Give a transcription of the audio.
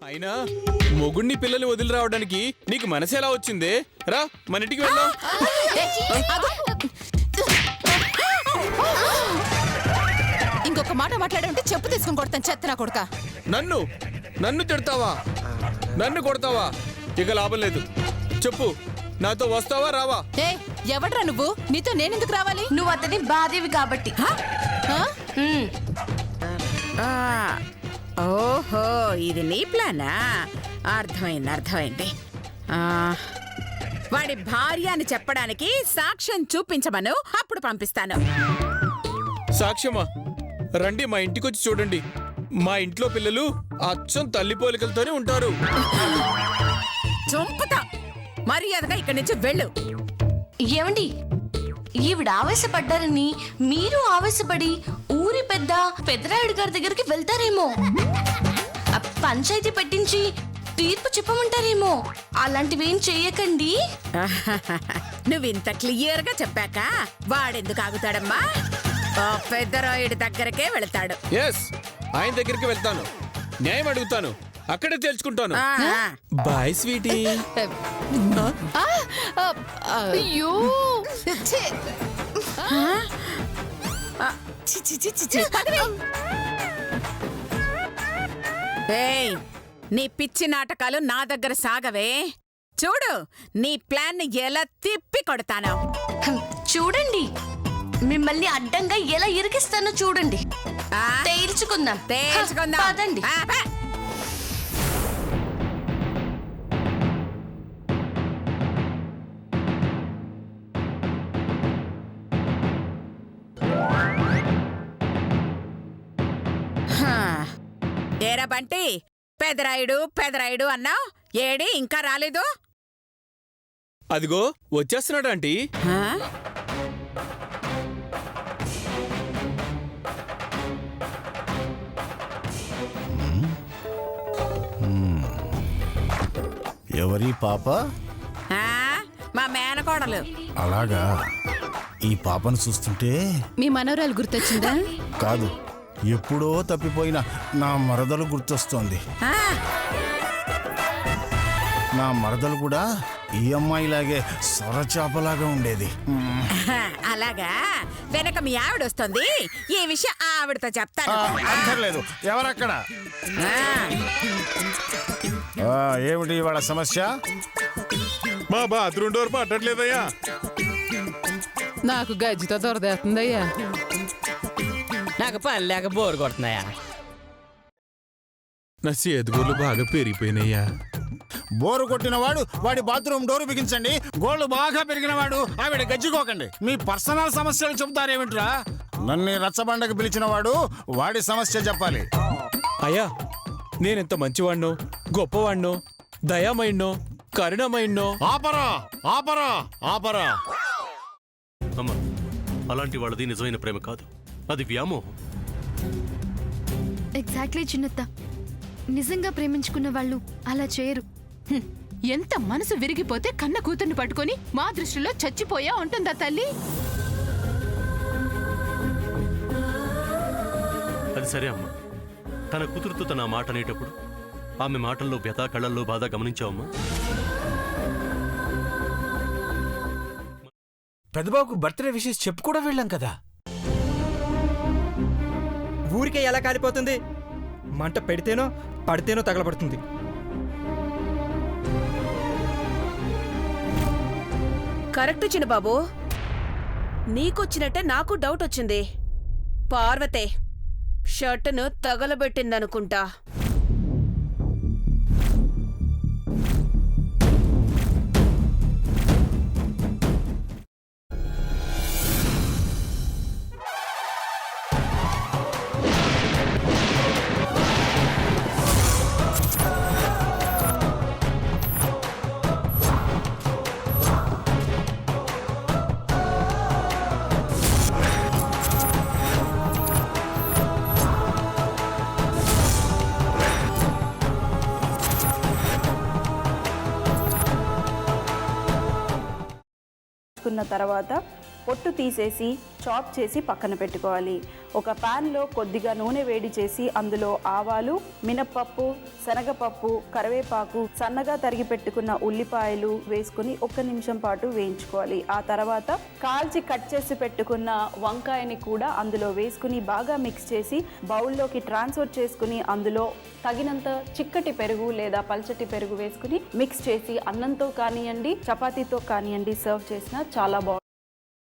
అయినా మొగుణ్ణి పిల్లల్ని వదిలి రావడానికి నీకు మనసు ఎలా వచ్చిందే? రా మన ఇంటికి వెళ్దాం. ఇంకొక మాట మాట్లాడంటే చెప్పు తీసుకుని కొడతాను చెత్తనా కొడుక. నన్ను తిడతావా? నన్ను కొడతావా? ఇక లాభం లేదు. చెప్పు, నాతో వస్తావా రావా? ఏ ఎవడ్రా నువ్వు? నీతో నేనెందుకు రావాలి? నువ్వు అతని భార్యవి కాబట్టి. ఓహో, ఇది నీ ప్లానా? అర్థమైంది. వాడి భార్య అని చెప్పడానికి సాక్ష్యం చూపించమను, అప్పుడు పంపిస్తాను. సాక్ష్యమా? రండి మా ఇంటికి వచ్చి చూడండి. మా ఇంట్లో పిల్లలు అచ్చం తల్లి పోలికలతోనే ఉంటారు. చంపుతా. మర్యాదగా ఇక్కడి నుంచి వెళ్ళు. ఏమండి, ఈవిడ ఆవేశపడ్డారని మీరు ఆవేశపడి ఊరి పెద్దరాయుడు గారి దగ్గరికి వెళ్తారేమో. పంచాయతీ పెట్టించి తీర్పు చెప్పమంటారేమో. అలాంటివేం చెయ్యకండి. నువ్వు ఇంత క్లియర్ గా చెప్పాక వాడెందుకు ఆగుతాడమ్మా? ఆ పెద్దరాయుడి దగ్గరకే వెళ్తాడు. ఎస్, ఆయన దగ్గరికి వెళ్తాను, న్యాయం అడుగుతాను, అక్కడే తేల్చుకుంటాను. Bye sweetie. అయ్యో ఏయ్, నీ పిచ్చి నాటకాలు నా దగ్గర సాగవే. చూడు నీ ప్లాన్ ఎలా తిప్పి కొడతాను. చూడండి, మిమ్మల్ని అడ్డంగా ఎలా ఇరికిస్తానో చూడండి. తేల్చుకుందాం. పదండి. ఏరా బంటి, పెదరాయుడు అన్నావు, ఏడి ఇంకా రాలేదు? అదిగో వచ్చేస్తున్నాడు ఆంటీ. ఎవరి పాప? మా మేనకోడలు. అలాగా? ఈ పాపను చూస్తుంటే మీ మనవరాలు గుర్తొచ్చిందా? కాదు, ఎప్పుడో తప్పిపోయిన నా మరదలు గుర్తొస్తోంది. నా మరదలు కూడా ఈ అమ్మాయిలాగే సొరచాపలాగా ఉండేది. అలాగా? వెనక మీ ఆవిడ వస్తుంది, ఈ విషయం ఆవిడతో చెప్తాను. అక్కర్లేదు. ఎవరక్కడ? ఏమిటి వాళ్ళ సమస్య? మా బాత్రూమ్ డోర్ పట్టట్లేదయ్యా. నాకు గజ్జితో దొరదేస్తుందయ్యా. నాకు పని లేక బోరు కొడుతున్నాయా. నా చేతుగోళ్ళు బాగా పెరిగిపోయినాయ్యా. బోరు కొట్టినవాడు వాడి బాత్రూమ్ డోరు బిగించండి, గోళ్ళు బాగా పెరిగినవాడు ఆవిడ గజ్జికోకండి. మీ పర్సనల్ సమస్యలు చెబుతారేమిట్రా? నన్ను రచ్చబండకు పిలిచినవాడు వాడి సమస్య చెప్పాలి. అయ్యా, నేనెంత మంచివాణ్ణో, గొప్పవాణ్ణో, దయామయుణ్ణో, కరుణమయుణ్ణో. ఆపరా. అమ్మా, అలాంటి వాళ్ళది నిజమైన ప్రేమ కాదు, అది వ్యామోహం. ఎగ్జాక్ట్లీ చిన్నత్త, నిజంగా ప్రేమించుకున్న వాళ్ళు అలా చేయరు. ఎంత మనసు విరిగిపోతే కన్న కూతుర్ని పట్టుకొని మా దృష్టిలో చచ్చిపోయా ఉంటుందా తల్లి? అది సరే అమ్మా, తన కూతురుతో తన మాట అనేటప్పుడు ఆమె మాటల్లో వ్యథ, కళ్ళల్లో బాధ గమనించావమ్మా? పెద్దబాబుకు బర్త్డే విషెస్ చెప్పు కూడా వెళ్ళాం కదా. ఊరికే ఎలా కాలిపోతుంది? మంట పెడితేనో పడితేనో తగలబడుతుంది. కరెక్ట్ చిన్నబాబు, నీకొచ్చినట్టే నాకు డౌట్ వచ్చింది. పార్వతే షర్టును తగలబెట్టిందనుకుంటా. తర్వాత పొట్టు తీసేసి చాప్ చేసి పక్కన పెట్టుకోవాలి. ఒక ప్యాన్లో కొద్దిగా నూనె వేడి చేసి అందులో ఆవాలు, మినప్పప్పు, శనగపప్పు, కరివేపాకు, సన్నగా తరిగి పెట్టుకున్న ఉల్లిపాయలు వేసుకుని 1 నిమిషం పాటు వేయించుకోవాలి. ఆ తర్వాత కాల్చి కట్ చేసి పెట్టుకున్న వంకాయని కూడా అందులో వేసుకుని బాగా మిక్స్ చేసి బౌల్లోకి ట్రాన్స్ఫర్ చేసుకుని అందులో తగినంత చిక్కటి పెరుగు లేదా పల్చటి పెరుగు వేసుకుని మిక్స్ చేసి అన్నంతో కానివ్వండి, చపాతీతో కానివ్వండి సర్వ్ చేసినా చాలా బాగుంటుంది.